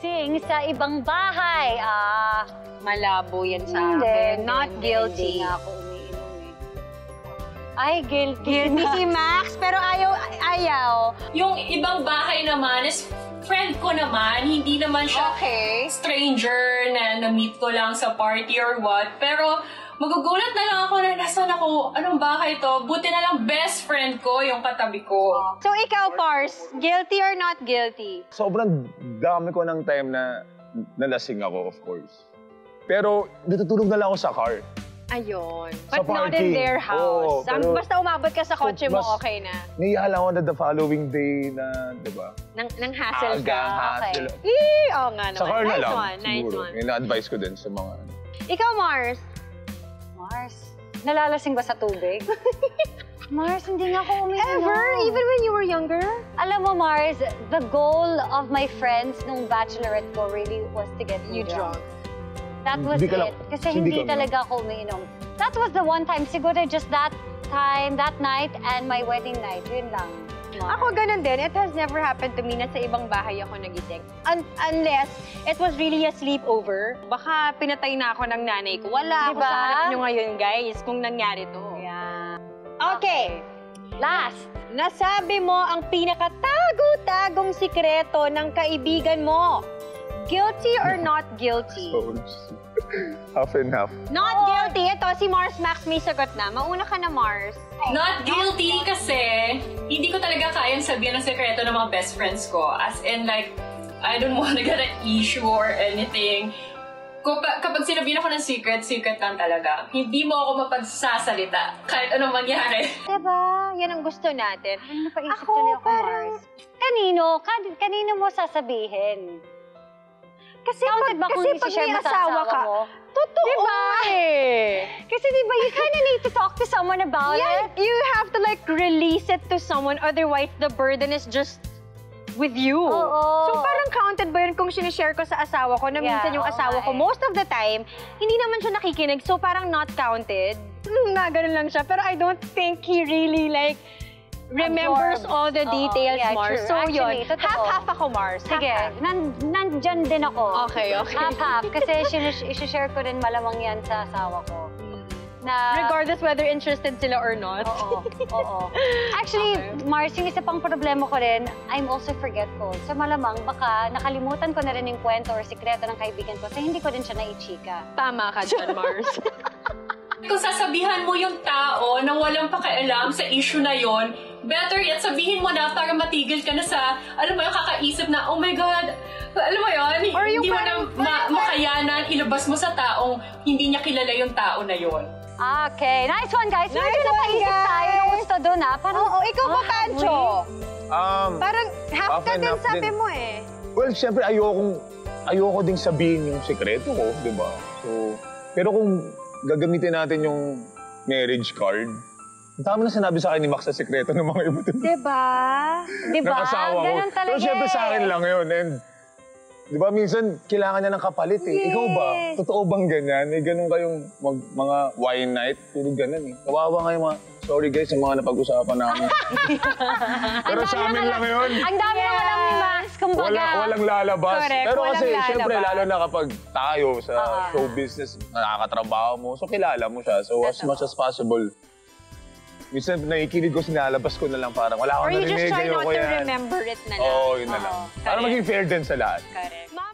Lasing sa ibang bahay. Malabo yan sa akin. Not guilty. Hindi nga ako umiinom eh. Ay, guilty. Guilty si Max, pero ayaw. Yung ibang bahay naman is friend ko naman. Hindi naman siya stranger na na-meet ko lang sa party or what. Pero magugulat na lang ako na nasan ako, anong bahay to? Buti na lang best friend ko yung katabi ko. So ikaw, Pars, guilty or not guilty? Sobrang dami ko ng time na nalasing ako, of course. Pero natutulog na lang ako sa car. Ayun. Sa But not in parking. their house. Oo, pero Basta umabot ka sa kotse mo, mas- okay na. Naiyahala ako na the following day na, di ba? Nang hassle Aga, ka. hassle. Oo nga naman. Sa car na Nice lang, one, nice siguro. one. Yung na-advise ko din sa mga... Ikaw, Mars. Mars, nalalasing ba sa tubig? Mars, hindi nga ako umiinom. Ever? Even when you were younger? Alam mo, Mars, the goal of my friends nung bachelorette ko really was to get me You drunk. That was Hindi ka it. lang- Kasi hindi hindi ka talaga ako umiinom. That was the one time, siguro just that time, that night, and my wedding night. Yun lang. Mars. Ako ganun din. It has never happened to me na sa ibang bahay ako nagising. Unless it was really a sleepover. Baka pinatay na ako ng nanay ko. Wala ako Diba? sa harap nyo ngayon, guys, kung nangyari to. Yeah. Okay. Last. Nasabi mo ang pinakatago-tagong sikreto ng kaibigan mo. Guilty or not guilty? Half and half. Not guilty. Ito, si Mars Max may sagot na. Mauna ka na, Mars. Not guilty kasi hindi ko talaga kayang sabihin ang sekreto ng mga best friends ko. As in like, I don't want to get an issue or anything. Kapag sinabihin ako ng secret, secret lang talaga. Hindi mo ako mapagsasalita kahit anong mangyari. Diba? Yan ang gusto natin. Ano napaisip Ako, tuloy ako, parang- Mars? Kanino mo sasabihin? Kasi Counted ba kung i-share mo sa asawa mo? Totoo Diba? eh. Kasi diba, you kinda need to talk to someone about Yeah, it. you have to like release it to someone, otherwise the burden is just with you. Oo. So parang counted ba yun kung sinishare ko sa asawa ko na Yeah, minsan yung oo asawa nga ko, eh. most of the time, hindi naman siya nakikinig, so parang not counted. Ganun lang siya. Pero I don't think he really like remembers Absorbs. all the Oo, details, yeah, Mars. true. So Actually, yun, totoo. half-half ako, Mars. Sige, Half-half. nandyan din ako. Okay, okay. Half-half. Kasi isi-share ko din malamang yan sa asawa ko. Na, Regardless whether interested sila or not. Oo, oo. Actually, Okay. Mars, yung isa pang problema ko rin, I'm also forgetful. So malamang baka nakalimutan ko na rin yung kwento or sikreto ng kaibigan ko. So hindi ko din siya naichika. Tama ka dyan, Mars. Kung sasabihan mo yung tao na walang pakialam sa issue na yon, better yet, sabihin mo na para matigil ka na sa, alam mo yung kakaisip na, oh my God, alam mo yun, Or yung hindi mo na makayanan, ilabas mo sa taong hindi niya kilala yung tao na yon. Okay, nice one, guys. Nice Medyo one, napaisip guys. tayo ng gusto doon, ha? Parang, Oo, ikaw ba, Pancho? Parang half half ka and din half sabi din. mo eh. Well, siyempre ayoko ding sabihin yung sekreto ko, di ba? So, pero kung gagamitin natin yung marriage card, ang dami na sinabi sa akin ni Max sa sekreto ng mga iba. Diba? Diba? Ng asawa ko. Ganun talaga Pero siyempre sa akin eh. lang yun. And, di ba, minsan, kailangan niya ng kapalit eh. Yes. Ikaw ba? Totoo bang ganyan? Eh, ganun kayong mga wine night? Puro ganun eh. Kawawa nga yung mga, sorry guys, sa mga napag-usapan namin. Pero sa amin lang yun. Ang dami na alam ni Max, kumbaga. Walang lalabas. Correct, Pero walang kasi, lalabas. siyempre, lalo na kapag tayo sa show business, nakakatrabaho mo, so kilala mo siya. So, as much as possible, minsan nakikinig ko, sinalabas ko na lang parang wala Or akong you just narinig. try not ayoko to yan. remember it na lang. Oo, yun na lang. Para Correct. maging fair din sa lahat. Correct.